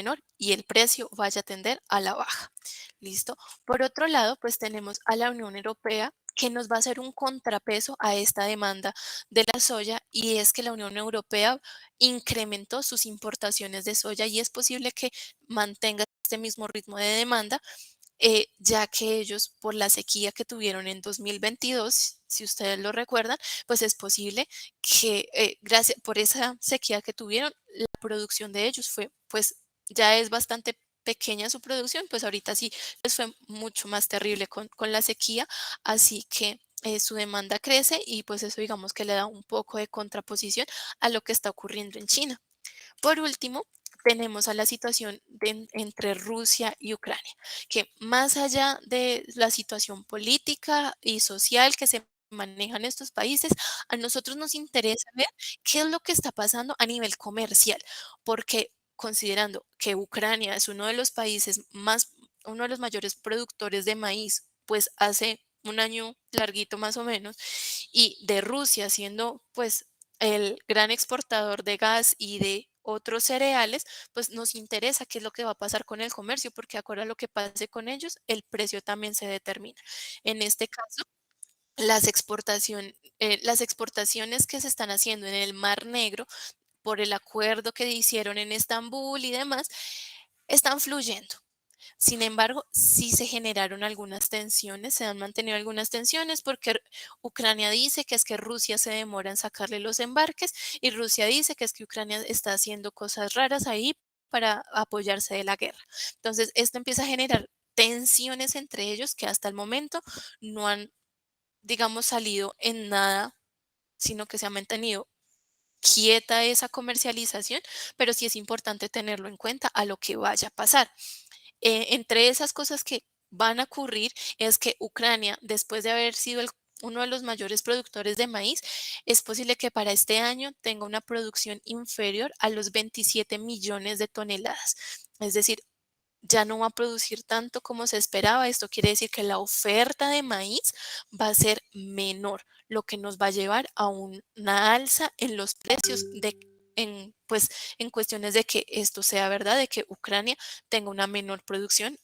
menor y el precio vaya a tender a la baja. ¿Listo? Por otro lado, pues tenemos a la Unión Europea que nos va a hacer un contrapeso a esta demanda de la soya y es que la Unión Europea incrementó sus importaciones de soya y es posible que mantenga este mismo ritmo de demanda, ya que ellos, por la sequía que tuvieron en 2022, si ustedes lo recuerdan, pues es posible que gracias por esa sequía que tuvieron, la producción de ellos fue, pues ya es bastante pequeña su producción, pues ahorita sí les fue mucho más terrible con la sequía, así que su demanda crece y pues eso digamos que le da un poco de contraposición a lo que está ocurriendo en China. Por último, tenemos a la situación entre Rusia y Ucrania, que más allá de la situación política y social que se maneja en estos países, a nosotros nos interesa ver qué es lo que está pasando a nivel comercial, porque considerando que Ucrania es uno de los países uno de los mayores productores de maíz, pues hace un año larguito más o menos, y de Rusia siendo pues el gran exportador de gas y de otros cereales, pues nos interesa qué es lo que va a pasar con el comercio, porque acuerdo a lo que pase con ellos, el precio también se determina. En este caso, las exportaciones que se están haciendo en el Mar Negro por el acuerdo que hicieron en Estambul y demás, están fluyendo. Sin embargo, sí se generaron algunas tensiones, se han mantenido algunas tensiones porque Ucrania dice que es que Rusia se demora en sacarle los embarques y Rusia dice que es que Ucrania está haciendo cosas raras ahí para apoyarse de la guerra. Entonces, esto empieza a generar tensiones entre ellos que hasta el momento no han, digamos, salido en nada, sino que se ha mantenido quieta esa comercialización, pero sí es importante tenerlo en cuenta a lo que vaya a pasar. Entre esas cosas que van a ocurrir es que Ucrania, después de haber sido uno de los mayores productores de maíz, es posible que para este año tenga una producción inferior a los 27 millones de toneladas. Es decir, ya no va a producir tanto como se esperaba. Esto quiere decir que la oferta de maíz va a ser menor, lo que nos va a llevar a una alza en los precios pues, en cuestiones de que esto sea verdad, de que Ucrania tenga una menor producción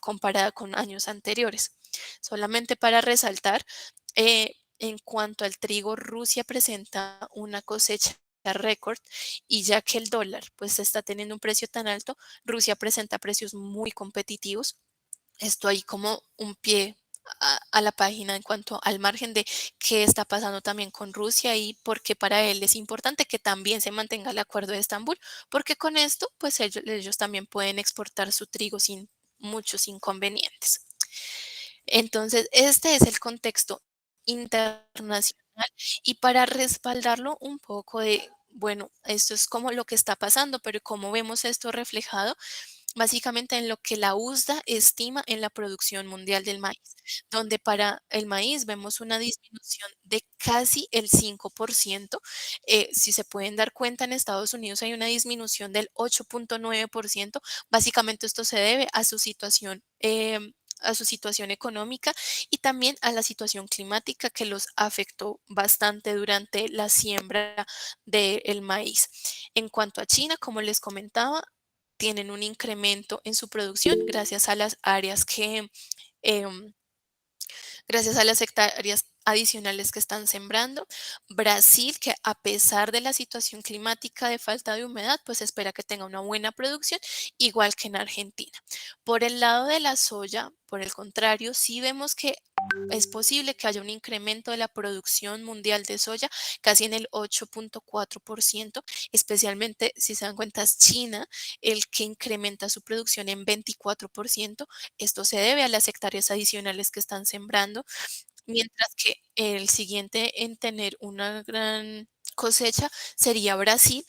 comparada con años anteriores. Solamente para resaltar, en cuanto al trigo, Rusia presenta una cosecha récord y ya que el dólar pues está teniendo un precio tan alto, Rusia presenta precios muy competitivos. Esto ahí como un pie a la página en cuanto al margen de qué está pasando también con Rusia y por qué para él es importante que también se mantenga el acuerdo de Estambul, porque con esto pues ellos también pueden exportar su trigo sin muchos inconvenientes. Entonces, este es el contexto internacional y para respaldarlo un poco de, bueno, esto es como lo que está pasando, pero cómo vemos esto reflejado básicamente en lo que la USDA estima en la producción mundial del maíz, donde para el maíz vemos una disminución de casi el 5%. Si se pueden dar cuenta, en Estados Unidos hay una disminución del 8,9%. Básicamente esto se debe a su situación. A su situación económica y también a la situación climática que los afectó bastante durante la siembra del maíz. En cuanto a China, como les comentaba, tienen un incremento en su producción gracias a las áreas em, gracias a las hectáreas adicionales que están sembrando. Brasil, que a pesar de la situación climática de falta de humedad, pues espera que tenga una buena producción, igual que en Argentina. Por el lado de la soya, por el contrario, sí vemos que es posible que haya un incremento de la producción mundial de soya casi en el 8,4%, especialmente si se dan cuenta es China el que incrementa su producción en 24%. Esto se debe a las hectáreas adicionales que están sembrando, mientras que el siguiente en tener una gran cosecha sería Brasil,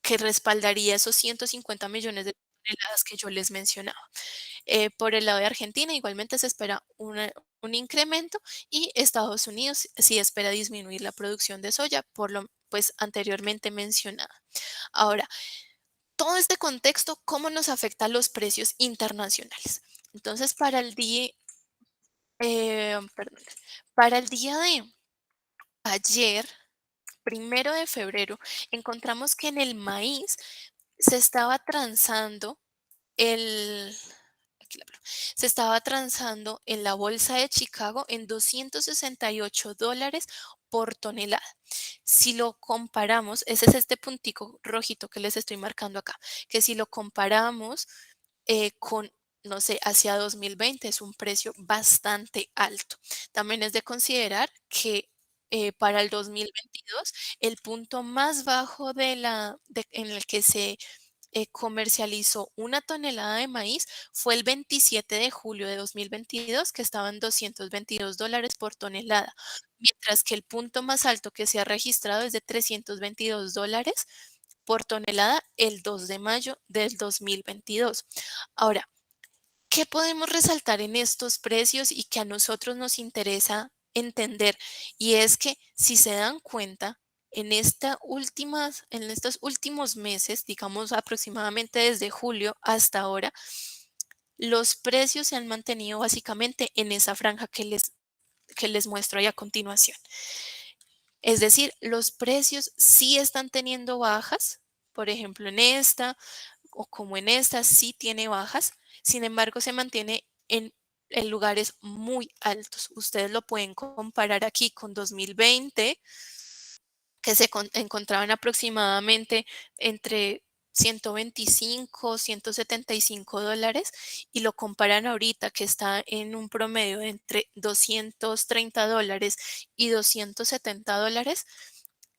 que respaldaría esos 150 millones de toneladas que yo les mencionaba. Por el lado de Argentina, igualmente se espera un incremento y Estados Unidos sí espera disminuir la producción de soya, por lo pues anteriormente mencionada. Ahora, todo este contexto, ¿cómo nos afecta a los precios internacionales? Entonces, perdón, para el día de ayer, 1 de febrero, encontramos que en el maíz se estaba transando el aquí la pluma, se estaba transando en la bolsa de Chicago en $268 por tonelada. Si lo comparamos, ese es este puntico rojito que les estoy marcando acá, que si lo comparamos con, no sé, hacia 2020 es un precio bastante alto. También es de considerar que para el 2022 el punto más bajo en el que se comercializó una tonelada de maíz fue el 27 de julio de 2022, que estaban $222 por tonelada, mientras que el punto más alto que se ha registrado es de $322 por tonelada el 2 de mayo del 2022. Ahora, ¿qué podemos resaltar en estos precios y que a nosotros nos interesa entender? Y es que si se dan cuenta, en estos últimos meses, digamos aproximadamente desde julio hasta ahora, los precios se han mantenido básicamente en esa franja que les muestro ahí a continuación. Es decir, los precios sí están teniendo bajas, por ejemplo, en esta o como en esta sí tiene bajas, sin embargo, se mantiene en lugares muy altos. Ustedes lo pueden comparar aquí con 2020, que encontraban aproximadamente entre 125, $175, y lo comparan ahorita que está en un promedio de entre $230 y $270,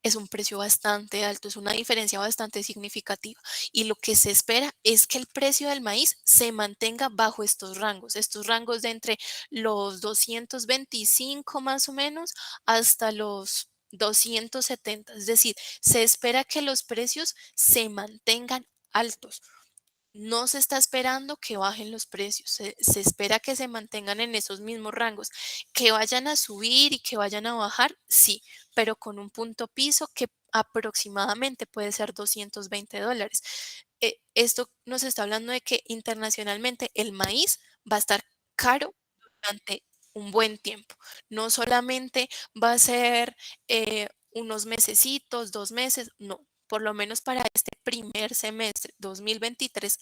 es un precio bastante alto, es una diferencia bastante significativa. Y lo que se espera es que el precio del maíz se mantenga bajo estos rangos de entre los 225 más o menos hasta los 270. Es decir, se espera que los precios se mantengan altos. No se está esperando que bajen los precios, se espera que se mantengan en esos mismos rangos. Que vayan a subir y que vayan a bajar, sí, pero con un punto piso que aproximadamente puede ser $220. Esto nos está hablando de que internacionalmente el maíz va a estar caro durante un buen tiempo. No solamente va a ser unos mesecitos, 2 meses, no. Por lo menos para este primer semestre 2023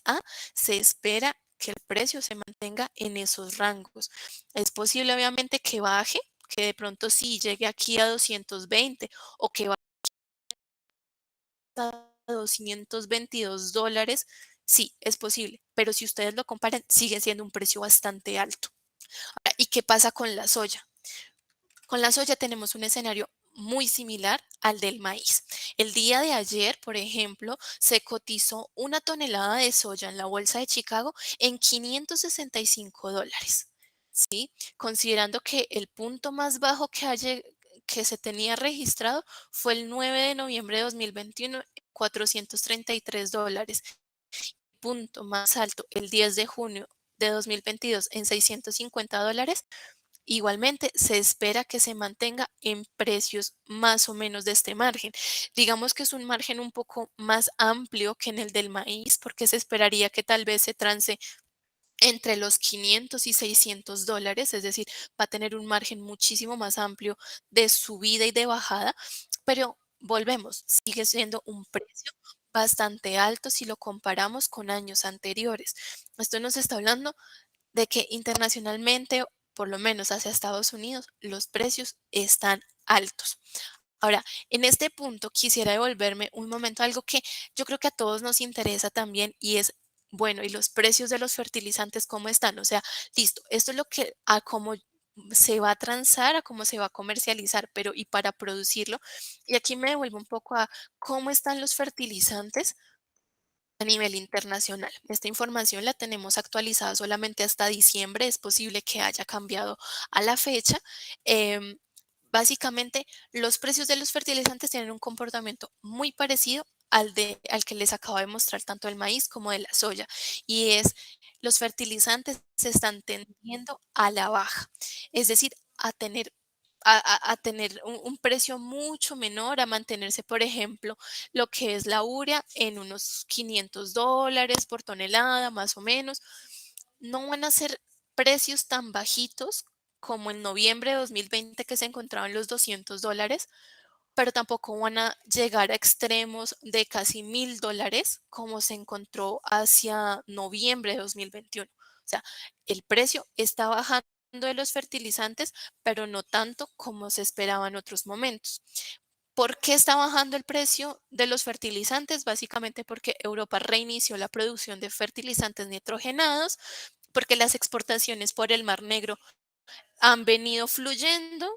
se espera que el precio se mantenga en esos rangos. Es posible, obviamente, que baje, que de pronto sí llegue aquí a 220 o que baje a $222. Sí, es posible, pero si ustedes lo comparan, sigue siendo un precio bastante alto. Ahora, ¿y qué pasa con la soya? Con la soya tenemos un escenario muy similar al del maíz. El día de ayer, por ejemplo, se cotizó una tonelada de soya en la bolsa de Chicago en $565, ¿sí? Considerando que el punto más bajo que se tenía registrado fue el 9 de noviembre de 2021, $433. Punto más alto, el 10 de junio de 2022 en $650. Igualmente, se espera que se mantenga en precios más o menos de este margen. Digamos que es un margen un poco más amplio que en el del maíz, porque se esperaría que tal vez se trance entre los 500 y $600, es decir, va a tener un margen muchísimo más amplio de subida y de bajada, pero volvemos, sigue siendo un precio bastante alto si lo comparamos con años anteriores. Esto nos está hablando de que internacionalmente, por lo menos hacia Estados Unidos, los precios están altos. Ahora, en este punto quisiera devolverme un momento a algo que yo creo que a todos nos interesa también y es, bueno, ¿y los precios de los fertilizantes cómo están? O sea, listo, esto es lo que a cómo se va a transar, a cómo se va a comercializar, pero y para producirlo. Y aquí me devuelvo un poco a cómo están los fertilizantes a nivel internacional. Esta información la tenemos actualizada solamente hasta diciembre, es posible que haya cambiado a la fecha. Em, Básicamente, los precios de los fertilizantes tienen un comportamiento muy parecido al que les acabo de mostrar tanto el maíz como de la soya, y es los fertilizantes se están tendiendo a la baja, es decir, a tener a tener un precio mucho menor, a mantenerse, por ejemplo, lo que es la urea en unos $500 por tonelada, más o menos. No van a ser precios tan bajitos como en noviembre de 2020 que se encontraban los $200, pero tampoco van a llegar a extremos de casi $1.000 como se encontró hacia noviembre de 2021. O sea, el precio está bajando de los fertilizantes, pero no tanto como se esperaba en otros momentos. ¿Por qué está bajando el precio de los fertilizantes? Básicamente porque Europa reinició la producción de fertilizantes nitrogenados, porque las exportaciones por el Mar Negro han venido fluyendo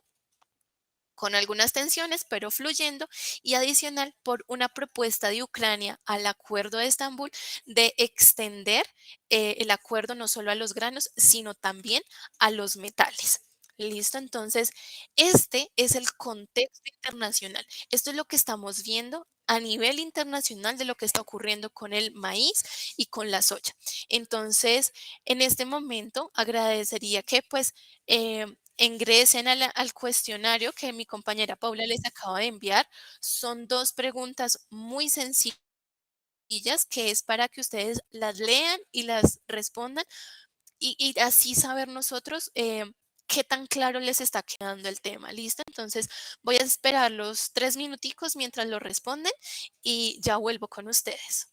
con algunas tensiones, pero fluyendo, y adicional por una propuesta de Ucrania al Acuerdo de Estambul de extender el acuerdo no solo a los granos, sino también a los metales. Listo, entonces, este es el contexto internacional. Esto es lo que estamos viendo a nivel internacional de lo que está ocurriendo con el maíz y con la soya. Entonces, en este momento agradecería que pues ingresen al cuestionario que mi compañera Paula les acaba de enviar. Son dos preguntas muy sencillas que es para que ustedes las lean y las respondan y así saber nosotros qué tan claro les está quedando el tema. ¿Listo? Entonces voy a esperar los 3 minuticos mientras lo responden y ya vuelvo con ustedes.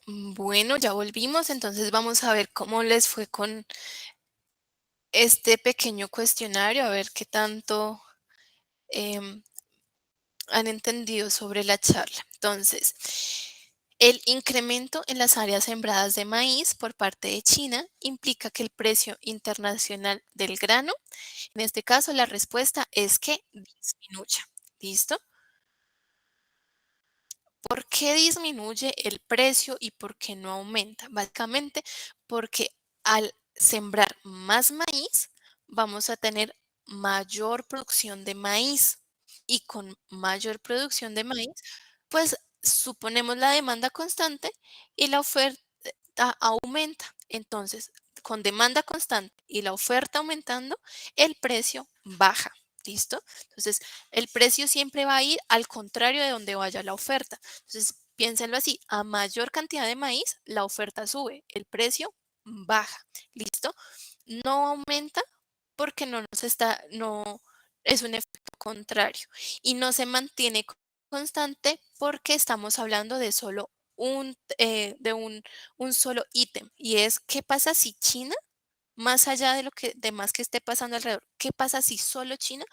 Bueno, ya volvimos, entonces vamos a ver cómo les fue con este pequeño cuestionario, a ver qué tanto em, han entendido sobre la charla. Entonces, el incremento en las áreas sembradas de maíz por parte de China implica que el precio internacional del grano, en este caso la respuesta es que disminuya. ¿Listo? ¿Por qué disminuye el precio y por qué no aumenta? Básicamente porque al sembrar más maíz, vamos a tener mayor producción de maíz y con mayor producción de maíz, pues suponemos la demanda constante y la oferta aumenta. Entonces, con demanda constante y la oferta aumentando, el precio baja. ¿Listo? Entonces, el precio siempre va a ir al contrario de donde vaya la oferta. Entonces, piénsenlo así, a mayor cantidad de maíz, la oferta sube, el precio baja. ¿Listo? No aumenta porque no es un efecto contrario y no se mantiene constante porque estamos hablando de solo un solo ítem y es qué pasa si China, más allá de lo que demás que esté pasando alrededor, qué pasa si solo China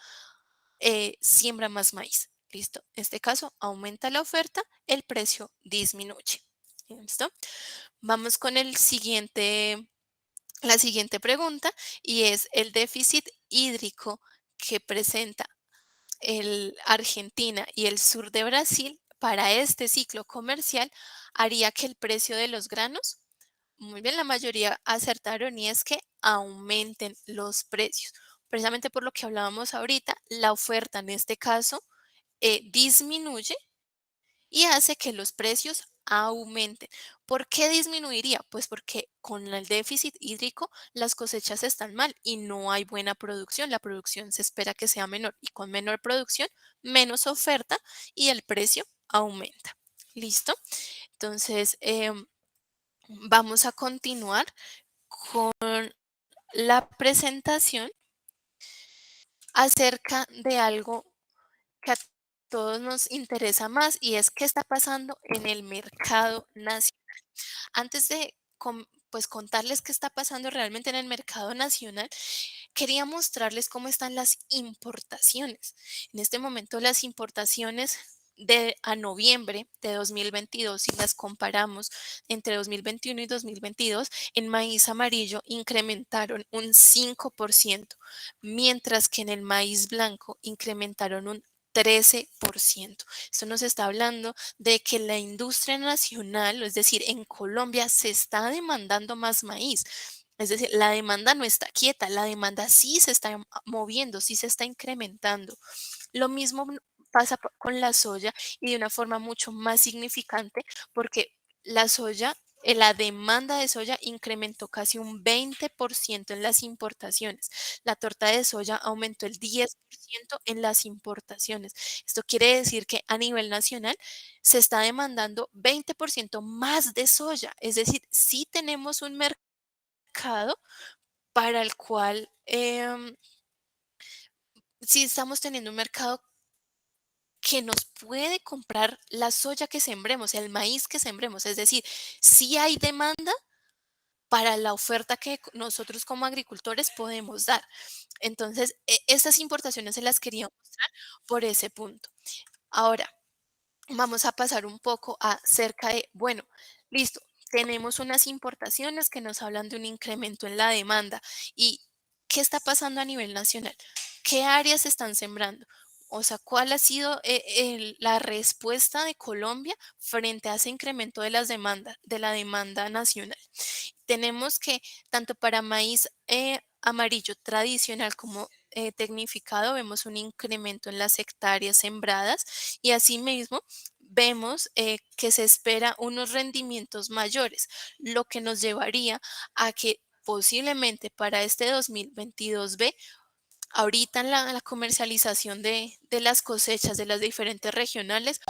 siembra más maíz. ¿Listo? En este caso, aumenta la oferta, el precio disminuye. ¿Listo? Vamos con la siguiente pregunta y es el déficit hídrico que presenta Argentina y el sur de Brasil para este ciclo comercial haría que el precio de los granos, muy bien, la mayoría acertaron y es que aumenten los precios. precisamente por lo que hablábamos ahorita, la oferta en este caso disminuye y hace que los precios aumenten. ¿Por qué disminuiría? Pues porque con el déficit hídrico las cosechas están mal y no hay buena producción. La producción se espera que sea menor y con menor producción, menos oferta y el precio aumenta. ¿Listo? Entonces, vamos a continuar con la presentación acerca de algo que a todos nos interesa más y es qué está pasando en el mercado nacional. Antes de pues contarles qué está pasando realmente en el mercado nacional, quería mostrarles cómo están las importaciones. En este momento las importaciones de a noviembre de 2022, si las comparamos entre 2021 y 2022, en maíz amarillo incrementaron un 5%, mientras que en el maíz blanco incrementaron un 13%. Esto nos está hablando de que la industria nacional, es decir, en Colombia se está demandando más maíz. Es decir, la demanda no está quieta, la demanda sí se está moviendo, sí se está incrementando. Lo mismo pasa con la soya y de una forma mucho más significante porque la soya, la demanda de soya incrementó casi un 20% en las importaciones. La torta de soya aumentó el 10% en las importaciones. Esto quiere decir que a nivel nacional se está demandando 20% más de soya. Es decir, sí tenemos un mercado para el cual sí estamos teniendo un mercado que nos puede comprar la soya que sembremos, el maíz que sembremos. Es decir, sí hay demanda para la oferta que nosotros como agricultores podemos dar. Entonces, estas importaciones se las quería mostrar por ese punto. Ahora, vamos a pasar un poco acerca de, bueno, listo, tenemos unas importaciones que nos hablan de un incremento en la demanda. ¿Y qué está pasando a nivel nacional? ¿Qué áreas se están sembrando? O sea, ¿cuál ha sido la respuesta de Colombia frente a ese incremento de las demandas, de la demanda nacional? Tenemos que tanto para maíz amarillo tradicional como tecnificado vemos un incremento en las hectáreas sembradas y asimismo vemos que se espera unos rendimientos mayores, lo que nos llevaría a que posiblemente para este 2022B, ahorita en la comercialización de las cosechas de las diferentes regionales,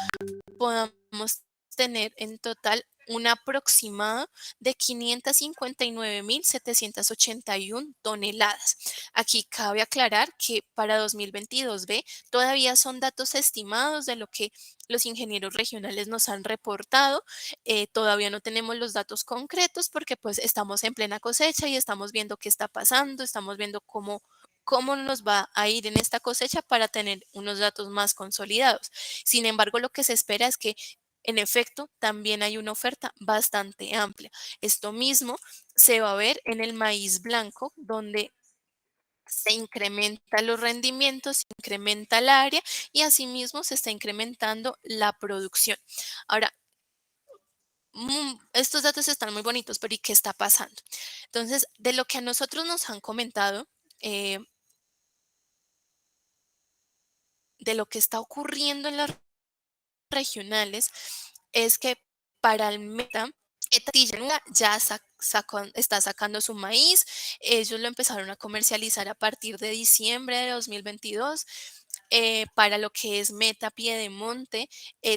podamos tener en total un aproximado de 559.781 toneladas. Aquí cabe aclarar que para 2022B todavía son datos estimados de lo que los ingenieros regionales nos han reportado. Todavía no tenemos los datos concretos porque pues estamos en plena cosecha y estamos viendo qué está pasando, estamos viendo cómo nos va a ir en esta cosecha para tener unos datos más consolidados. Sin embargo, lo que se espera es que en efecto también hay una oferta bastante amplia. Esto mismo se va a ver en el maíz blanco, donde se incrementan los rendimientos, se incrementa el área y asimismo se está incrementando la producción. Ahora, estos datos están muy bonitos, pero ¿y qué está pasando? Entonces, de lo que a nosotros nos han comentado, eh, de lo que está ocurriendo en las regionales es que para el Meta y Llanura ya está sacando su maíz. Ellos lo empezaron a comercializar a partir de diciembre de 2022. Para lo que es Meta Piedemonte,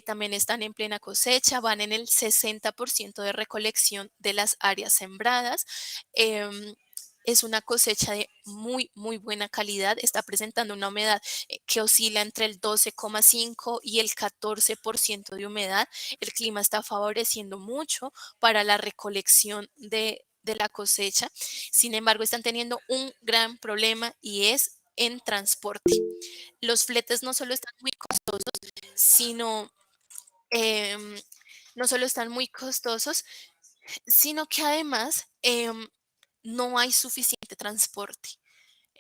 también están en plena cosecha, van en el 60% de recolección de las áreas sembradas. Em, es una cosecha de muy, muy buena calidad. Está presentando una humedad que oscila entre el 12,5 y el 14% de humedad. El clima está favoreciendo mucho para la recolección de la cosecha. Sin embargo, están teniendo un gran problema y es en transporte. Los fletes no solo están muy costosos, sino em, no solo están muy costosos, sino que además no hay suficiente transporte.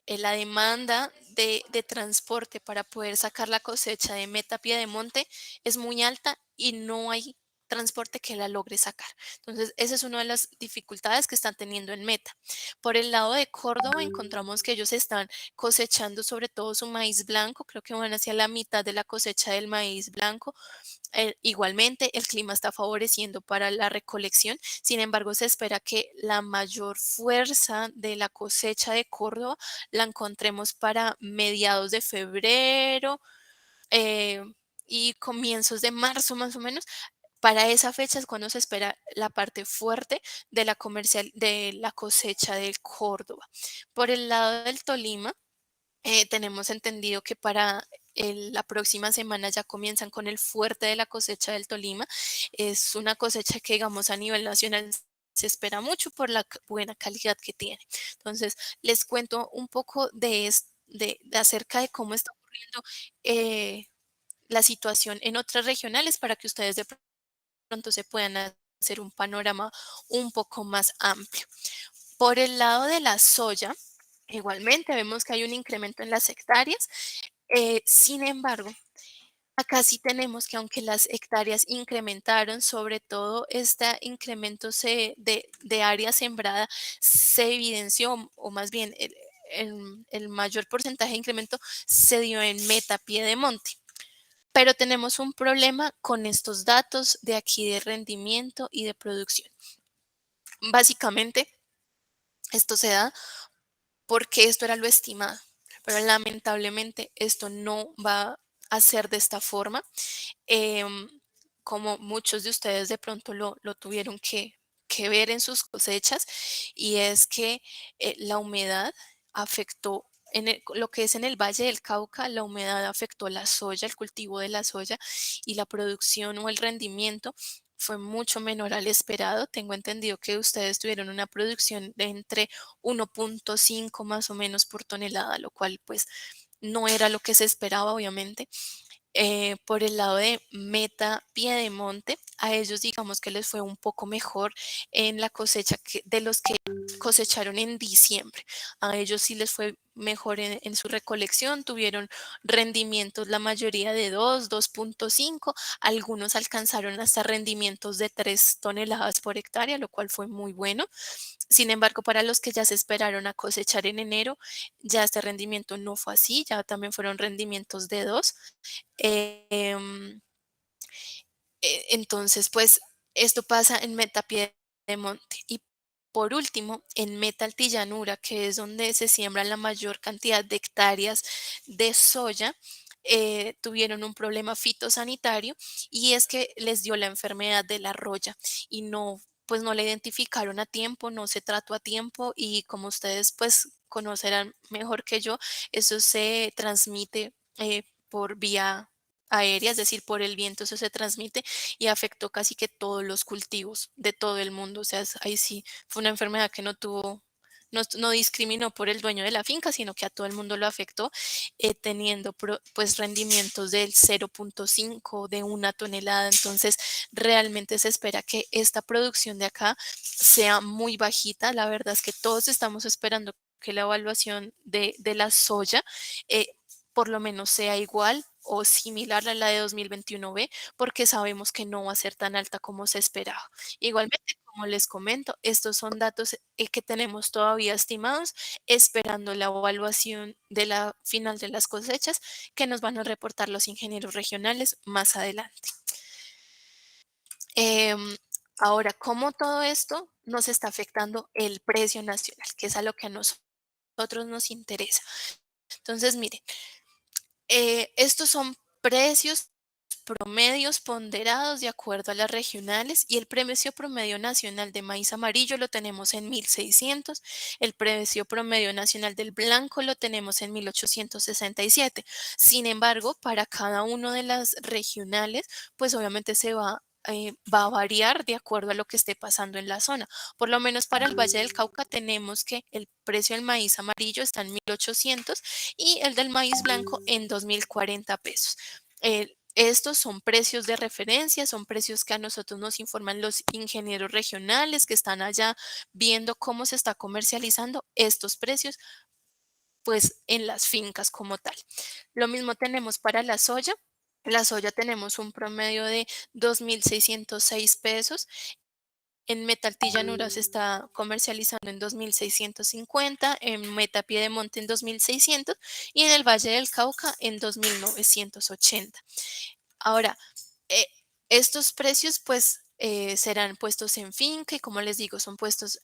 La demanda de transporte para poder sacar la cosecha de Meta Piedemonte es muy alta y no hay transporte que la logre sacar. Entonces, esa es una de las dificultades que están teniendo en Meta. Por el lado de Córdoba, encontramos que ellos están cosechando sobre todo su maíz blanco, creo que van hacia la mitad de la cosecha del maíz blanco. Igualmente, el clima está favoreciendo para la recolección. Sin embargo, se espera que la mayor fuerza de la cosecha de Córdoba la encontremos para mediados de febrero eh, y comienzos de marzo, más o menos. Para esa fecha es cuando se espera la parte fuerte de de la cosecha del Córdoba. Por el lado del Tolima, tenemos entendido que para la próxima semana ya comienzan con el fuerte de la cosecha del Tolima. Es una cosecha que, digamos, a nivel nacional se espera mucho por la buena calidad que tiene. Entonces, les cuento un poco de acerca de cómo está ocurriendo eh, la situación en otras regionales para que ustedes de pronto se puedan hacer un panorama un poco más amplio. Por el lado de la soya, igualmente vemos que hay un incremento en las hectáreas. Sin embargo, acá sí tenemos que aunque las hectáreas incrementaron, sobre todo este incremento de área sembrada se evidenció, o más bien el mayor porcentaje de incremento se dio en Meta Piedemonte. Pero tenemos un problema con estos datos de aquí de rendimiento y de producción. Básicamente, esto se da porque esto era lo estimado, pero lamentablemente esto no va a ser de esta forma. Em, Como muchos de ustedes de pronto lo tuvieron que ver en sus cosechas, y es que la humedad afectó lo que es en el Valle del Cauca, la humedad afectó la soya, el cultivo de la soya, y la producción o el rendimiento fue mucho menor al esperado. Tengo entendido que ustedes tuvieron una producción de entre 1.5 más o menos por tonelada, lo cual pues no era lo que se esperaba, obviamente. Por el lado de Meta Piedemonte, a ellos digamos que les fue un poco mejor en la cosecha de los que cosecharon en diciembre. A ellos sí les fue mejor en su recolección, tuvieron rendimientos la mayoría de 2.5, algunos alcanzaron hasta rendimientos de 3 toneladas por hectárea, lo cual fue muy bueno. Sin embargo, para los que ya se esperaron a cosechar en enero, ya este rendimiento no fue así, ya también fueron rendimientos de 2. Em, entonces, pues esto pasa en Metapiedra de Monte. Y por último, en Meta Altillanura, que es donde se siembra la mayor cantidad de hectáreas de soya, tuvieron un problema fitosanitario, y es que les dio la enfermedad de la roya y no, pues no la identificaron a tiempo, no se trató a tiempo, y como ustedes pues conocerán mejor que yo, eso se transmite por vía aérea, es decir, por el viento eso se transmite, y afectó casi que todos los cultivos de todo el mundo. O sea, ahí sí fue una enfermedad que no discriminó por el dueño de la finca, sino que a todo el mundo lo afectó, teniendo pues rendimientos del 0.5 de 1 tonelada. Entonces, realmente se espera que esta producción de acá sea muy bajita. La verdad es que todos estamos esperando que la evaluación de la soya eh, por lo menos sea igual o similar a la de 2021B, porque sabemos que no va a ser tan alta como se esperaba. Igualmente, como les comento, estos son datos que tenemos todavía estimados, esperando la evaluación de la final de las cosechas que nos van a reportar los ingenieros regionales más adelante. Em, Ahora, ¿cómo todo esto nos está afectando el precio nacional? Que es a lo que a nosotros nos interesa. Entonces, miren, estos son precios promedios ponderados de acuerdo a las regionales, y el precio promedio nacional de maíz amarillo lo tenemos en 1.600, el precio promedio nacional del blanco lo tenemos en 1.867. Sin embargo, para cada uno de las regionales, pues obviamente va a variar de acuerdo a lo que esté pasando en la zona. Por lo menos para el Valle del Cauca tenemos que el precio del maíz amarillo está en 1.800 y el del maíz blanco en 2.040 pesos. Estos son precios de referencia, son precios que a nosotros nos informan los ingenieros regionales que están allá viendo cómo se está comercializando estos precios, pues en las fincas como tal. Lo mismo tenemos para la soya. La soya tenemos un promedio de 2.606 pesos. En Metaltillanura se está comercializando en 2.650, en Metapiedemonte en 2.600 y en el Valle del Cauca en 2.980. Ahora, eh, estos precios pues serán puestos en finca y como les digo, son puntos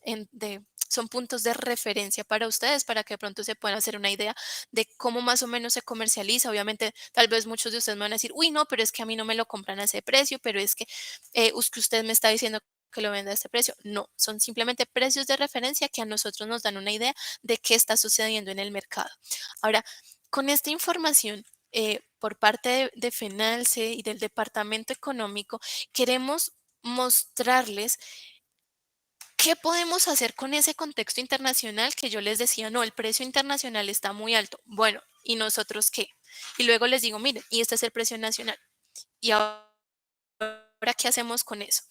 de referencia para ustedes para que de pronto se puedan hacer una idea de cómo más o menos se comercializa. Obviamente, tal vez muchos de ustedes me van a decir, uy, no, pero es que a mí no me lo compran a ese precio, pero es que que usted me está diciendo que lo vende a este precio. No, son simplemente precios de referencia que a nosotros nos dan una idea de qué está sucediendo en el mercado. Ahora, con esta información, por parte de FENALCE y del Departamento Económico, queremos mostrarles qué podemos hacer con ese contexto internacional que yo les decía, no, el precio internacional está muy alto. Bueno, ¿y nosotros qué? Y luego les digo, miren, y este es el precio nacional. ¿Y ahora qué hacemos con eso?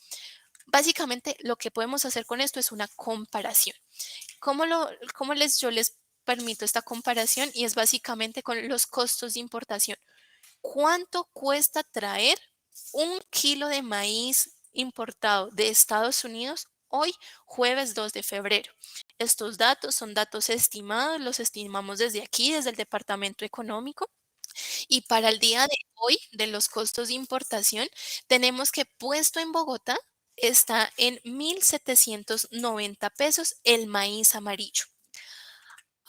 Básicamente, lo que podemos hacer con esto es una comparación. Yo les permito esta comparación? Y es básicamente con los costos de importación. ¿Cuánto cuesta traer 1 kilo de maíz importado de Estados Unidos hoy, jueves 2 de febrero? Estos datos son datos estimados, los estimamos desde aquí, desde el Departamento Económico. Y para el día de hoy, de los costos de importación, tenemos que puesto en Bogotá está en 1.790 pesos el maíz amarillo.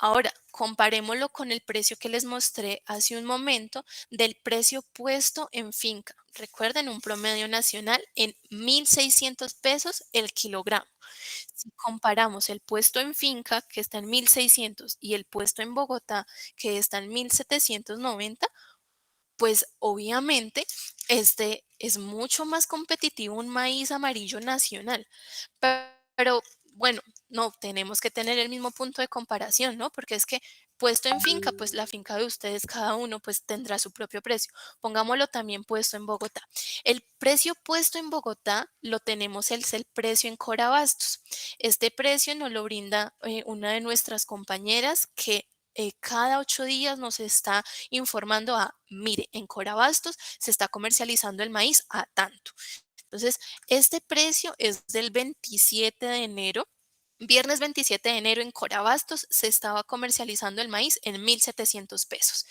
Ahora, comparémoslo con el precio que les mostré hace un momento del precio puesto en finca. Recuerden, un promedio nacional en 1.600 pesos el kilogramo. Si comparamos el puesto en finca, que está en 1.600, y el puesto en Bogotá, que está en 1.790, pues obviamente este es mucho más competitivo un maíz amarillo nacional. Pero bueno, no, tenemos que tener el mismo punto de comparación, ¿no? Porque es que puesto en finca, pues la finca de ustedes, cada uno, pues tendrá su propio precio. Pongámoslo también puesto en Bogotá. El precio puesto en Bogotá lo tenemos, es el precio en Corabastos. Este precio nos lo brinda una de nuestras compañeras que cada 8 días nos está informando mire, en Corabastos se está comercializando el maíz a tanto. Entonces, este precio es del 27 de enero. Viernes 27 de enero en Corabastos se estaba comercializando el maíz en 1.700 pesos.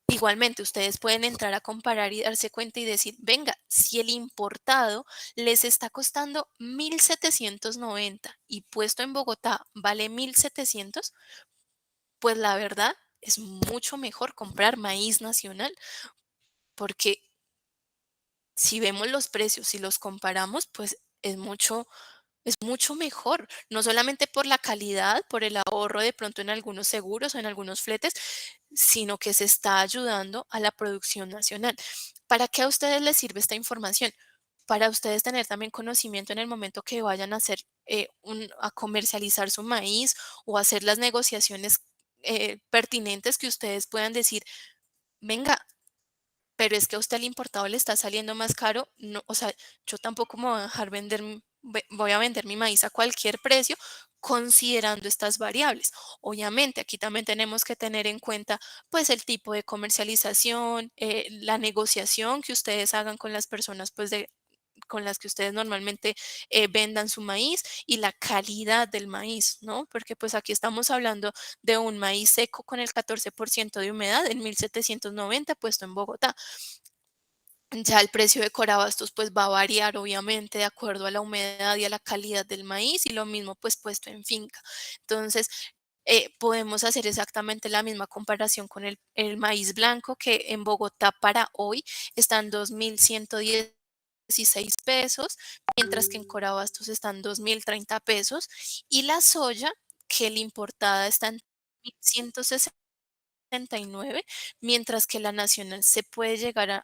Igualmente, ustedes pueden entrar a comparar y darse cuenta y decir, venga, si el importado les está costando 1.790 y puesto en Bogotá vale 1.700, pues la verdad es mucho mejor comprar maíz nacional porque si vemos los precios y los comparamos, pues es mucho mejor, no solamente por la calidad, por el ahorro de pronto en algunos seguros o en algunos fletes, sino que se está ayudando a la producción nacional. ¿Para qué a ustedes les sirve esta información? Para ustedes tener también conocimiento en el momento que vayan a hacer a comercializar su maíz o hacer las negociaciones pertinentes que ustedes puedan decir, venga, pero es que a usted el importado le está saliendo más caro, no, o sea, yo tampoco me voy a dejar vender, voy a vender mi maíz a cualquier precio considerando estas variables. Obviamente, aquí también tenemos que tener en cuenta pues el tipo de comercialización, la negociación que ustedes hagan con las personas pues con las que ustedes normalmente vendan su maíz y la calidad del maíz, ¿no? Porque pues aquí estamos hablando de un maíz seco con el 14% de humedad en 1.790 puesto en Bogotá. Ya el precio de Corabastos pues va a variar obviamente de acuerdo a la humedad y a la calidad del maíz y lo mismo pues puesto en finca. Entonces, podemos hacer exactamente la misma comparación con el maíz blanco que en Bogotá para hoy están 2.116 pesos, mientras que en Corabastos están 2.030 pesos y la soya que la importada está en 1.169, mientras que la nacional se puede llegar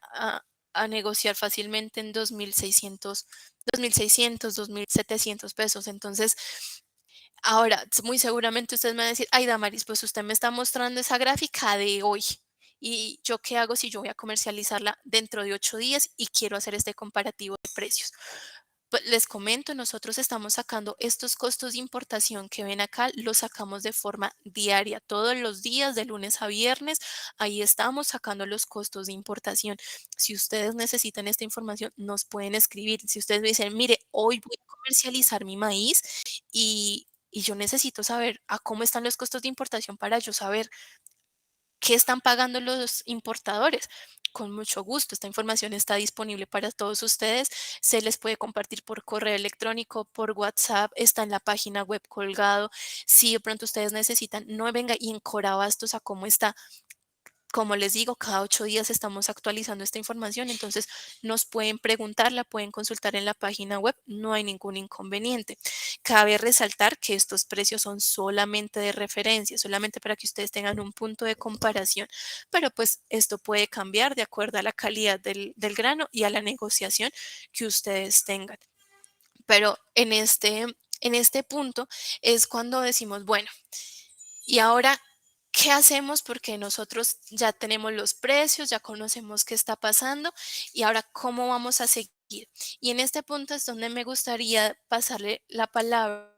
a negociar fácilmente en 2.700 pesos. Entonces, ahora, muy seguramente ustedes me van a decir, ay, Damaris, pues usted me está mostrando esa gráfica de hoy. ¿Y yo qué hago si yo voy a comercializarla dentro de 8 días y quiero hacer este comparativo de precios? Pues les comento, nosotros estamos sacando estos costos de importación que ven acá, los sacamos de forma diaria, todos los días, de lunes a viernes, ahí estamos sacando los costos de importación. Si ustedes necesitan esta información, nos pueden escribir. Si ustedes me dicen, mire, hoy voy a comercializar mi maíz y yo necesito saber a cómo están los costos de importación para yo saber qué están pagando los importadores. Con mucho gusto, esta información está disponible para todos ustedes. Se les puede compartir por correo electrónico, por WhatsApp, está en la página web colgado. Si de pronto ustedes necesitan, no venga y en Corabastos a cómo está. Como les digo, cada 8 días estamos actualizando esta información, entonces nos pueden preguntar, la pueden consultar en la página web, no hay ningún inconveniente. Cabe resaltar que estos precios son solamente de referencia, solamente para que ustedes tengan un punto de comparación, pero pues esto puede cambiar de acuerdo a la calidad del grano y a la negociación que ustedes tengan. Pero en este punto es cuando decimos, bueno, y ahora, ¿qué hacemos? Porque nosotros ya tenemos los precios, ya conocemos qué está pasando y ahora, ¿cómo vamos a seguir? Y en este punto es donde me gustaría pasarle la palabra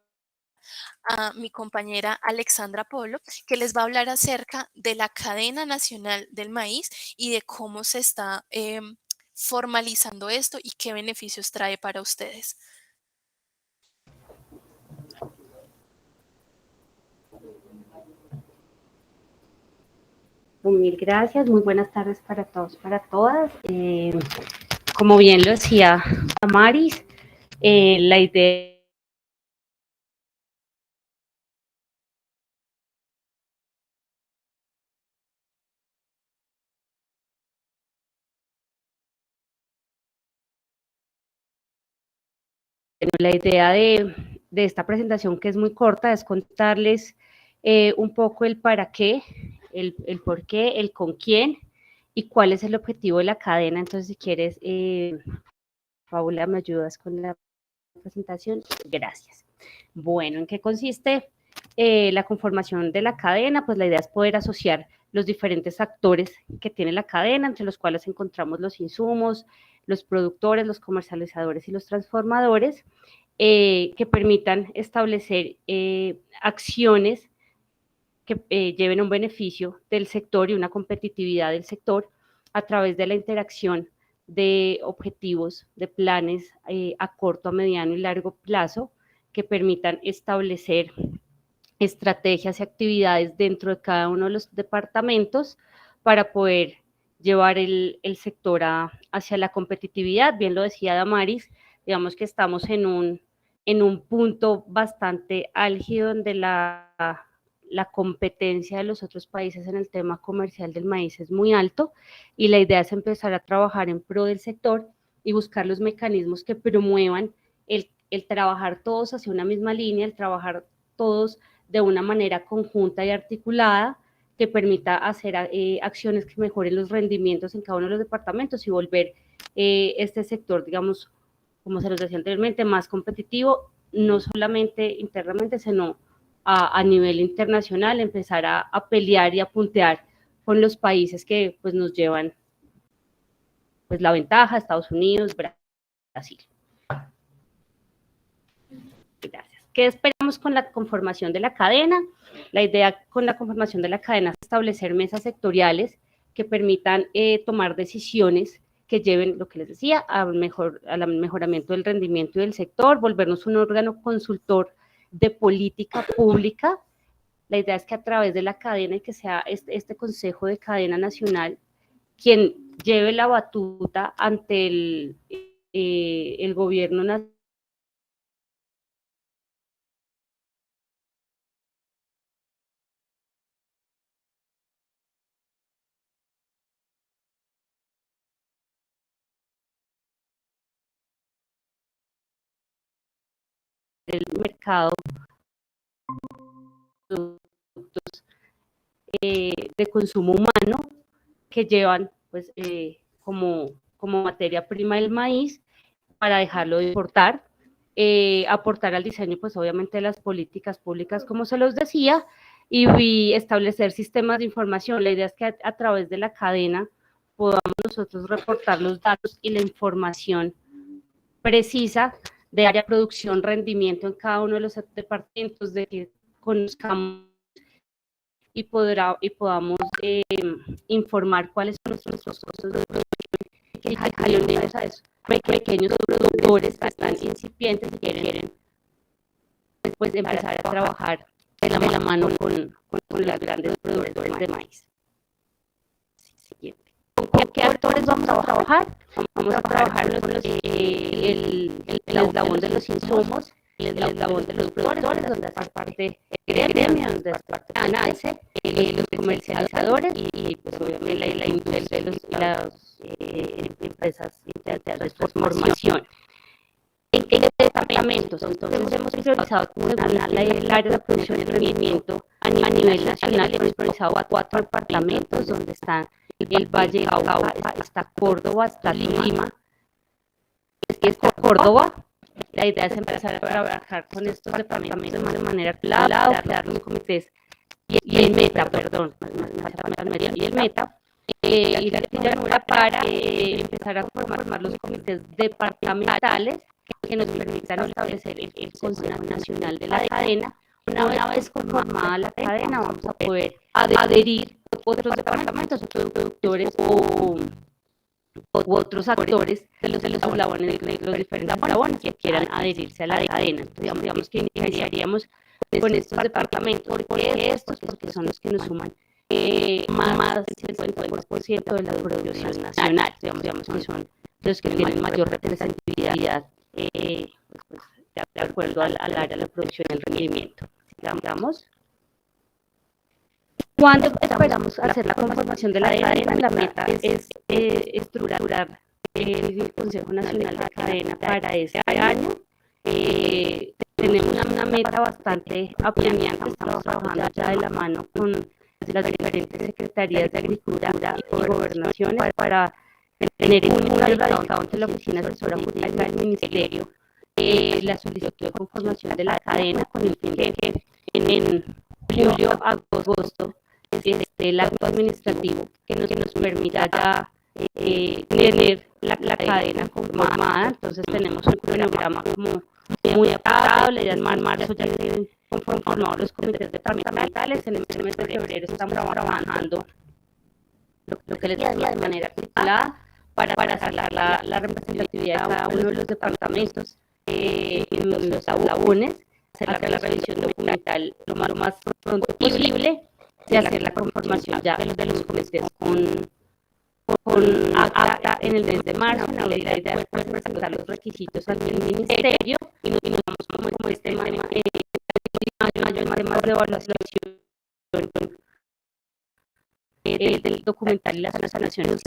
a mi compañera Alexandra Polo, que les va a hablar acerca de la cadena nacional del maíz y de cómo se está formalizando esto y qué beneficios trae para ustedes. Mil gracias, muy buenas tardes para todos, para todas. Como bien lo decía Amaris, la idea de esta presentación, que es muy corta, es contarles un poco el para qué, el por qué, el con quién y cuál es el objetivo de la cadena. Entonces, si quieres, Paula, ¿me ayudas con la presentación? Gracias. Bueno, ¿en qué consiste la conformación de la cadena? Pues la idea es poder asociar los diferentes actores que tiene la cadena, entre los cuales encontramos los insumos, los productores, los comercializadores y los transformadores, que permitan establecer acciones que lleven un beneficio del sector y una competitividad del sector a través de la interacción de objetivos, de planes a corto, a mediano y largo plazo que permitan establecer estrategias y actividades dentro de cada uno de los departamentos para poder llevar el sector hacia la competitividad. Bien lo decía Damaris, digamos que estamos en un punto bastante álgido donde la competencia de los otros países en el tema comercial del maíz es muy alto y la idea es empezar a trabajar en pro del sector y buscar los mecanismos que promuevan el trabajar todos hacia una misma línea, el trabajar todos de una manera conjunta y articulada que permita hacer acciones que mejoren los rendimientos en cada uno de los departamentos y volver este sector, digamos, como se nos decía anteriormente, más competitivo, no solamente internamente, sino a nivel internacional, empezar a pelear y a puntear con los países que pues, nos llevan pues, la ventaja, Estados Unidos, Brasil. Gracias. ¿Qué esperamos con la conformación de la cadena? La idea con la conformación de la cadena es establecer mesas sectoriales que permitan tomar decisiones que lleven, lo que les decía, al mejoramiento del rendimiento del sector, volvernos un órgano consultor de política pública. La idea es que a través de la cadena y que sea este Consejo de Cadena Nacional quien lleve la batuta ante el gobierno nacional del mercado de productos de consumo humano que llevan pues, como materia prima el maíz para dejarlo de importar, aportar al diseño pues obviamente de las políticas públicas como se los decía y establecer sistemas de información. La idea es que a través de la cadena podamos nosotros reportar los datos y la información precisa de área, producción, rendimiento en cada uno de los departamentos, de que conozcamos y podamos informar cuáles son nuestros costos de producción, que jalonemos a esos pequeños productores que están incipientes y quieren pues empezar a trabajar de la mano con los grandes productores de maíz. ¿Con qué actores vamos a trabajar? Vamos a trabajar con el eslabón de los insumos, el eslabón de los productores, donde hace parte el gremio, donde hace parte ANACE, los comercializadores y pues obviamente la industria y las empresas de transformación. ¿En qué departamentos? Entonces hemos priorizado el área de producción y rendimiento a nivel nacional. Hemos priorizado a 4 departamentos donde están el Valle del Cauca, está Córdoba, está Lima, está Córdoba. La idea es empezar a trabajar con estos departamentos de manera clara, crear los comités y el meta, y el meta, y la llanura para empezar a formar los comités departamentales que nos permitan establecer el Consejo Nacional de la Cadena. Una vez conformada la cadena, vamos a poder adherir otros departamentos, otros productores u otros actores de los eslabones, los diferentes eslabones que quieran adherirse a la cadena. Entonces, digamos que iniciaríamos con estos departamentos. ¿Por qué estos? Porque son los que nos suman más del 50% de la producción nacional. Digamos que son los que tienen mayor representatividad de acuerdo al área de la producción y el rendimiento. Digamos, ¿cuándo esperamos hacer la conformación de la cadena? La meta es estructurar el Consejo Nacional de Cadena para este año. Tenemos una meta bastante apremiante, estamos trabajando ya de la mano con las diferentes secretarías de Agricultura y Gobernaciones para tener un radicado ante la Oficina Asesora Jurídica del Ministerio la solicitud de conformación de la cadena con el fin de que en julio, agosto, el acto administrativo que nos permita ya tener la cadena conformada. Entonces tenemos un cronograma como muy apretado. La idea es en marzo ya se conformados los comités departamentales. En el mes de febrero estamos trabajando lo que les decía de manera articulada para sacar la representatividad de cada uno de los departamentos en los eslabones, hacer la revisión documental lo más pronto posible y hacer la conformación ya de los comités con acta en el mes de marzo. En abril la idea es presentar los requisitos ante el ministerio y nos vamos como este mayo en temas de evaluación del documental y las sanciones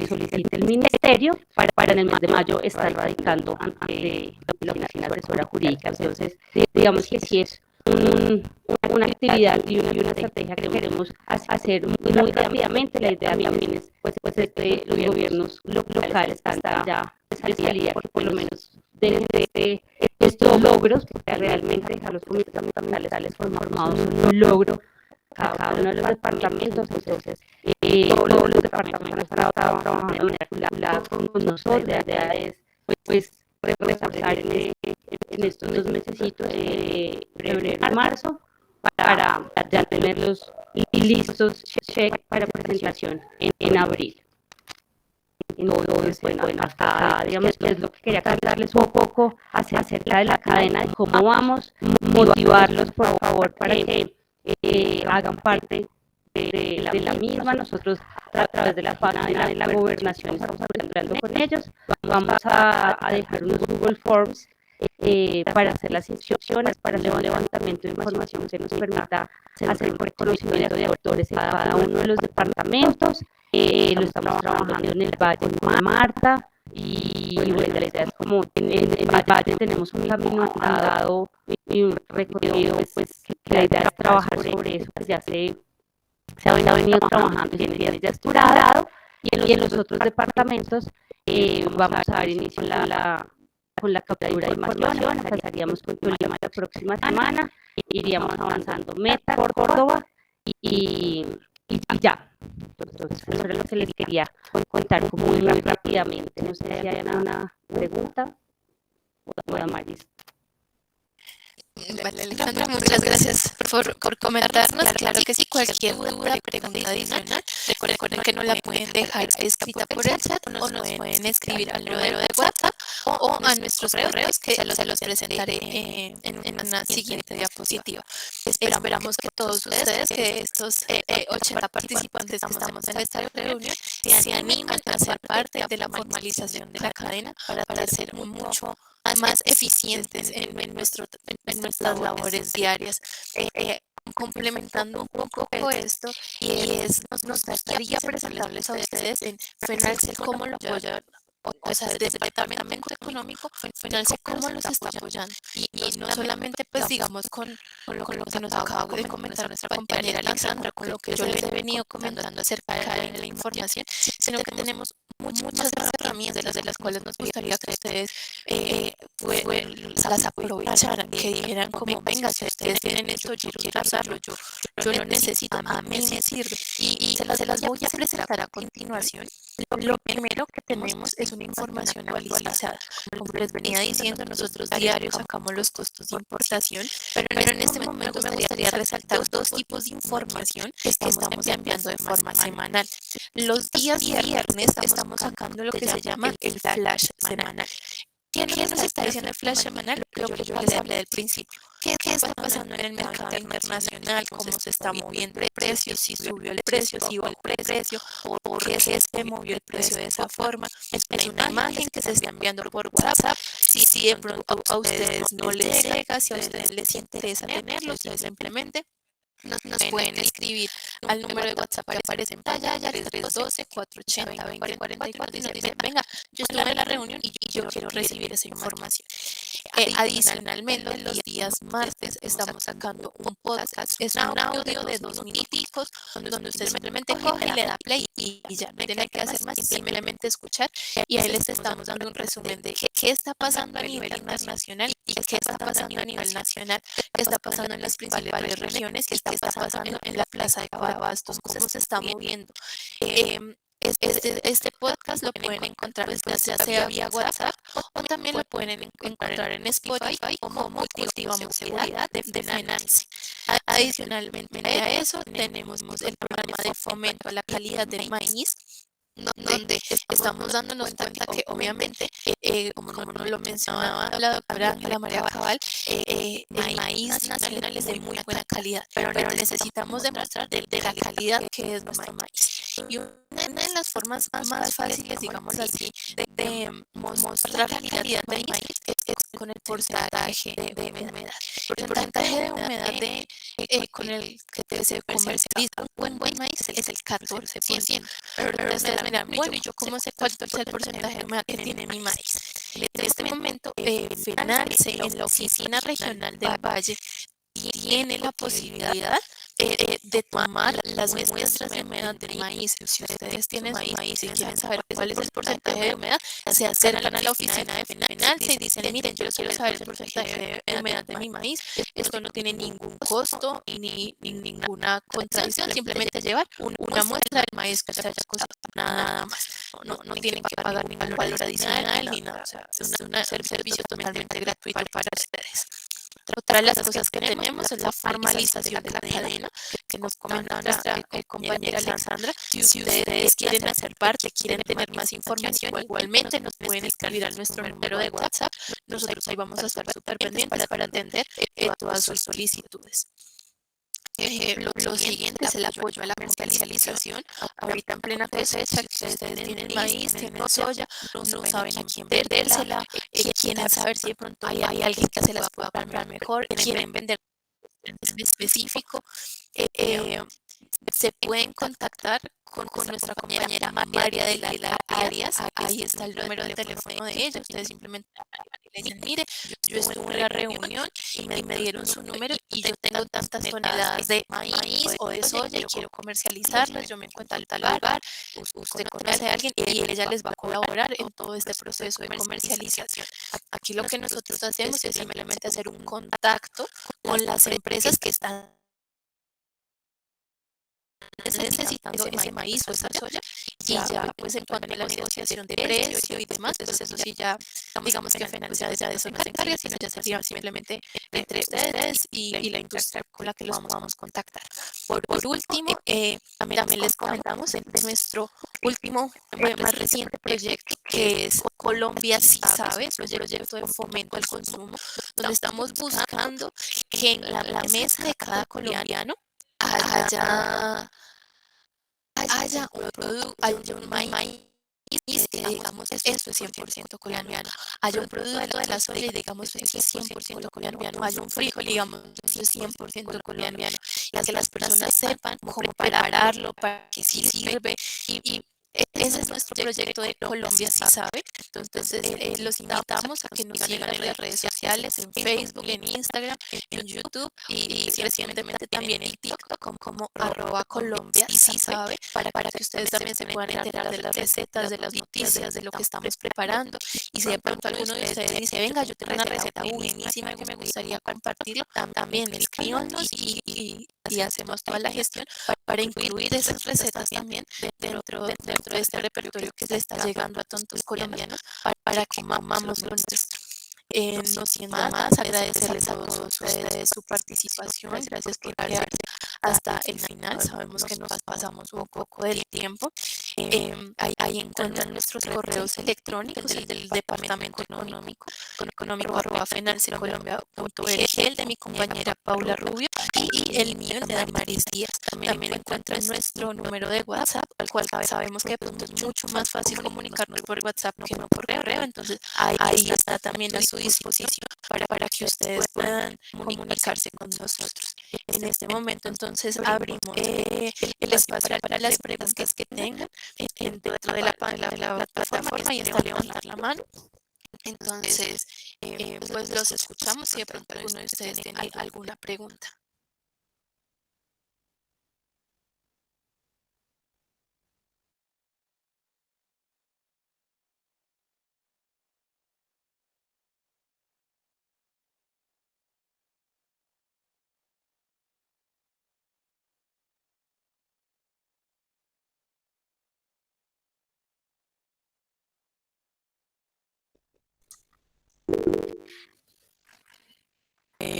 solicita el ministerio para en el mes de mayo estar radicando ante la Oficina Asesora Jurídica. Entonces, digamos que sí es una actividad y una estrategia que queremos hacer muy rápidamente. La idea también es pues los gobiernos locales están ya de salida, porque por lo menos de estos logros, porque realmente a los comités departamentales formados un logro cada uno de los departamentos. Entonces todos los departamentos han estado trabajando de manera articulada con nosotros. La idea es pues reforzar en estos 2 mesecitos, febrero y marzo, para ya tenerlos listos check para presentación en abril. Entonces, bueno, acá digamos que es lo que quería contarles un poco acerca de la cadena, de cómo vamos, motivarlos por favor para que hagan parte de la misma. Nosotros a través de la página de la gobernación estamos hablando con ellos. Vamos a dejar unos Google Forms para hacer las inscripciones, para hacer un levantamiento de información que nos permita hacer un reconocimiento de autores en cada uno de los departamentos. Lo estamos trabajando en el Valle de Marta y bueno, la idea es como en el Valle tenemos un camino andado y un recorrido, pues que la idea es trabajar sobre eso, que ya se ha venido trabajando y ya estructurado, y en los otros departamentos vamos a dar inicio con la captura de información. Empezaríamos con Tolima la próxima semana, iríamos avanzando Meta, Córdoba y ya. Entonces, eso era lo que les quería contar muy rápidamente. No sé si hay alguna pregunta o Damaris. Vale, Alejandra, muchas gracias por comentarnos. Claro que sí, cualquier duda, pregunta adicional, recuerden que nos la pueden dejar escrita por el chat o nos pueden escribir al número de WhatsApp o a nuestros correos que se los presentaré en una siguiente diapositiva. Esperamos que todos ustedes, que estos 80 participantes que estamos en esta reunión, se animen a ser parte de la formalización de la cadena para ser mucho más eficientes en nuestras labores diarias. Complementando un poco esto, y es, nos gustaría presentarles a ustedes en FENALCE cómo lo apoya, o sea, desde el departamento económico, FENALCE cómo los está apoyando. Y no solamente, pues, digamos, con lo que nos acaba de comentar nuestra compañera Alexandra, con lo que yo les he venido comentando acerca de la información, sino que tenemos muchas herramientas de las cuales nos gustaría que ustedes las aprovecharan, que dijeran como, venga, si ustedes tienen esto, yo quiero usarlo, yo lo necesito, a mí me sirve. Y se las voy a presentar a continuación. Lo primero que tenemos es una información actualizada. Como les venía diciendo, nosotros diario sacamos los costos de importación, pero en este momento me gustaría resaltar dos tipos de información que estamos enviando de forma semanal. Los días viernes estamos sacando lo que se llama el flash semanal. ¿Qué nos está diciendo el flash semanal? Lo que yo les hablé del principio. ¿Qué está pasando en el mercado internacional? ¿Cómo se está moviendo el precio? ¿Si subió el precio? ¿Si bajó el precio? ¿Por qué se movió el precio de esa forma? Es una imagen que se está enviando por WhatsApp. Si de pronto a ustedes no les llega, si a ustedes les interesa tenerlo, ustedes simplemente nos pueden escribir al número de WhatsApp que aparece en pantalla, 312-480-2044, y nos dicen, venga, yo estuve en la reunión y yo quiero recibir esa información. Adicionalmente, los días martes estamos sacando un podcast, es un audio de 2 minuticos, donde usted simplemente coge y le da play y ya no tiene que hacer más, simplemente escuchar, y ahí les estamos dando un resumen de qué está pasando a nivel internacional y qué está pasando a nivel nacional, qué está pasando en las principales regiones, qué está pasando en la plaza de Abastos, cómo se está moviendo. Este podcast lo pueden encontrar ya sea vía WhatsApp o también lo pueden encontrar en Spotify como Cultivamos Seguridad de FENALCE. Adicionalmente a eso, tenemos el programa de fomento a la calidad del maíz, donde estamos dándonos cuenta que obviamente, como nos lo mencionaba la doctora Ángela María Cabal, el maíz nacional es de muy buena calidad, pero necesitamos demostrar de la calidad que es nuestro maíz. Y una de las formas más fáciles, digamos así, de mostrar la calidad del maíz es con el porcentaje de humedad. El porcentaje de humedad con el que se comercializa un buen maíz es el 14%. Pero ustedes miran, bueno, ¿y yo cómo sé cuánto es el porcentaje de humedad que tiene mi maíz? En este momento, FENALCE, en la Oficina Regional del Valle, tiene la posibilidad de tomar las muestras de humedad del maíz. Si ustedes tienen su maíz y quieren saber cuál es el porcentaje de humedad, se acercan a la oficina de FENALCE y dicen, miren, yo quiero saber el porcentaje de humedad de mi maíz. Esto no tiene ningún costo ni ninguna contradicción, simplemente llevar una muestra del maíz que se haya costado, nada más. No tienen que pagar ningún valor adicional ni nada. O sea, es un servicio totalmente gratuito para ustedes. Otra de las cosas que tenemos es la formalización de la cadena, que nos comenta nuestra compañera Alexandra. Si ustedes quieren hacer parte, quieren tener más información, igualmente nos pueden escribir a nuestro número de WhatsApp. Nosotros ahí vamos a estar súper pendientes para atender todas sus solicitudes. Lo siguiente es el apoyo a la comercialización. Ahorita en plena cosecha, que ustedes tienen maíz, tienen soya, no saben a quién vendérsela, quieren saber si de pronto hay alguien que se las pueda comprar mejor, quieren vender en específico, se pueden contactar con nuestra compañera María de la Arias. Ahí está el número de teléfono de ella. Ustedes simplemente le dicen, mire, yo estuve en la reunión y me dieron su número y yo tengo tantas toneladas de maíz o de soya y quiero comercializarlas, yo me encuentro en tal lugar, usted conoce a alguien y ella les va a colaborar en todo este proceso de comercialización. Aquí lo que nosotros hacemos es simplemente hacer un contacto con las empresas que están necesitando ese maíz o esa soya y ya pues en cuanto a la negociación de precio y demás, pues eso sí ya digamos que FENAL pues ya de eso no se encarga, sino ya sería simplemente entre ustedes y la industria con la que los podamos contactar. Por último, también les comentamos de nuestro último más reciente proyecto que es Colombia Sí Sabe, es un proyecto de fomento al consumo, donde estamos buscando que en la mesa de cada colombiano haya un producto, haya un maíz que digamos esto es 100% colombiano, haya un producto de la soya y digamos esto es 100% colombiano, haya un frijol digamos esto es 100% colombiano, y que las personas sepan cómo prepararlo, para qué sirve y ese es nuestro proyecto de Colombia Sí Sabe. Entonces, los invitamos a que nos sigan en las redes sociales, en Facebook, en Instagram, en YouTube y recientemente también en TikTok como @Colombia Sí Sabe, para que ustedes también se puedan enterar de las recetas, de las noticias, de lo que estamos preparando. Y si de pronto alguno de ustedes dice, venga, yo tengo una receta buenísima que me gustaría compartirlo, también escríbanos y hacemos toda la gestión para incluir esas recetas también dentro de este repertorio que se está llegando a tantos colombianos para que amamos lo nuestro. No siendo más, agradecerles a todos ustedes su participación. Gracias por quedarse hasta el final. Sabemos que nos pasamos un poco del tiempo. Ahí encuentran nuestros correos electrónicos, el del Departamento Económico @fenalsecolombia.org, el de mi compañera Paula Rubio y el mío, el de Damaris Díaz. También encuentran nuestro número de WhatsApp, al cual sabemos que pues, es mucho más fácil comunicarnos por WhatsApp que no por correo. Entonces, ahí está también a su disposición para que ustedes puedan comunicarse con nosotros. En este momento, entonces, abrimos el espacio para las preguntas que tengan dentro de la plataforma y está levantar la mano. Entonces, pues los escuchamos si de pronto alguno de ustedes tiene alguna pregunta.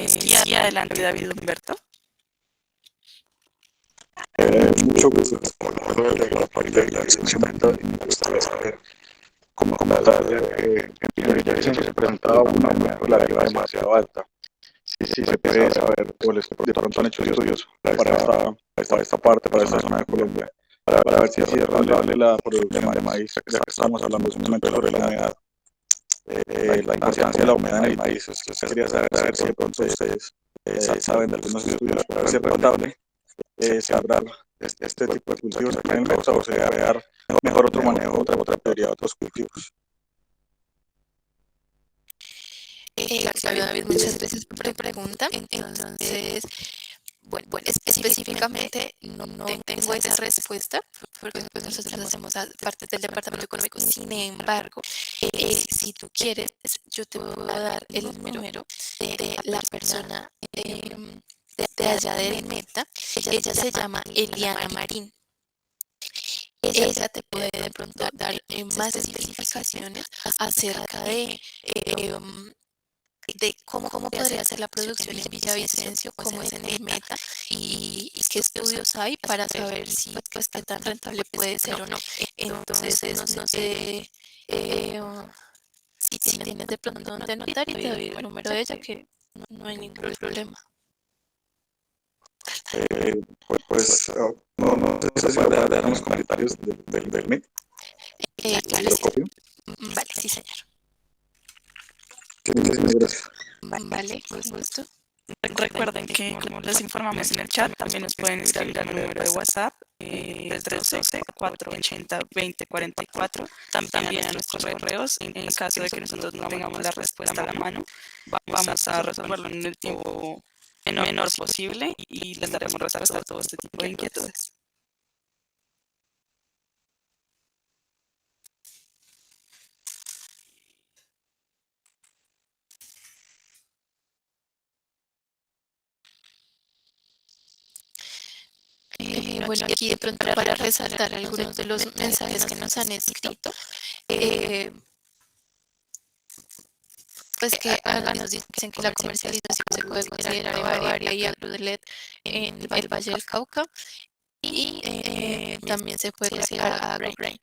Sí, adelante, David Humberto. Mucho gusto. Hola, de la parte de la segmento y me gustaría saber cómo tal, ya que siempre se presentaba una popularidad demasiado alta. Si se puede saber cuáles de pronto han hecho estudios para esta parte, para esta zona de Colombia, para ver si es rentable la producción de maíz, ya que estamos hablando mucho sobre la humedad, la importancia de la humedad en el maíz. Entonces, quería saber si de pronto ustedes saben de algunos estudios para ver si es rentable sembrar este tipo de cultivos aquí en el Meta o se debe dar mejor otro manejo, otra prioridad, otros cultivos. Claro, David, muchas gracias por tu pregunta. Entonces, bueno, específicamente no tengo esa respuesta porque pues, nosotros hacemos parte del Departamento Económico. Sin embargo, si tú quieres, yo te puedo dar el número de la persona de allá del Meta. Ella se llama Eliana Marín. Ella te puede de pronto dar más especificaciones acerca de cómo podría ser la producción en Villavicencio, cómo es en el Meta y qué estudios hay para saber si pues qué tan rentable puede ser o no. Entonces, no sé si tienes de pronto donde anotar y te doy el número de ella que no hay ningún problema. No sé si me puede dar unos comentarios del MIT. Claro, ¿Lo sí. copio? Vale, sí, señor. Muchísimas gracias. Vale, con gusto. Recuerden que, como les informamos en el chat, también nos pueden escribir al número de WhatsApp 312-480-2044. También a nuestros correos. En caso de que nosotros no tengamos la respuesta a la mano, vamos a resolverlo en el tiempo menor posible y les daremos respuesta a todo este tipo de inquietudes. bueno, aquí de pronto para resaltar algunos de los mensajes que nos han escrito, pues que nos dicen que la comercialización se puede considerar de Bavaria y Agrudlet en el Valle del Cauca. Y también se puede considerar AgroGrain.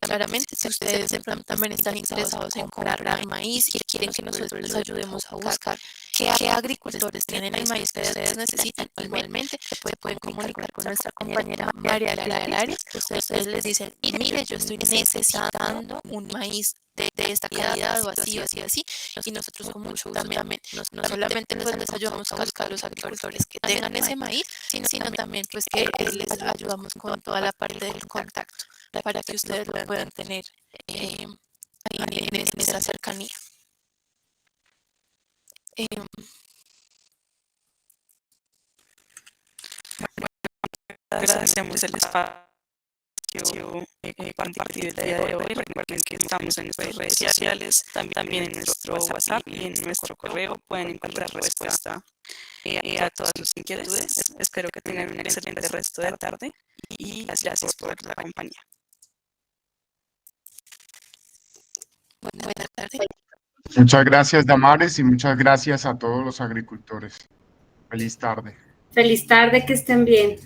Claramente, si ustedes de pronto también están interesados en comprar maíz y quieren que nosotros les ayudemos a buscar qué agricultores tienen el maíz que ustedes necesitan, igualmente se pueden comunicar con nuestra compañera María del Arias. Ustedes les dicen, mire, yo estoy necesitando un maíz de esta calidad o así, y nosotros con mucho gusto también no solamente pues les ayudamos a buscar los agricultores que tengan ese maíz, sino también pues que les ayudamos con toda la parte del contacto para que ustedes lo puedan tener en esa cercanía. Agradecemos el espacio compartido el día de hoy. Recuerden que estamos en nuestras redes sociales, también en nuestro WhatsApp y en nuestro correo. Pueden encontrar respuesta a todas sus inquietudes. Espero que tengan un excelente resto de la tarde y gracias por la compañía. Buenas tardes. Muchas gracias, Damares, y muchas gracias a todos los agricultores. Feliz tarde. Feliz tarde, que estén bien.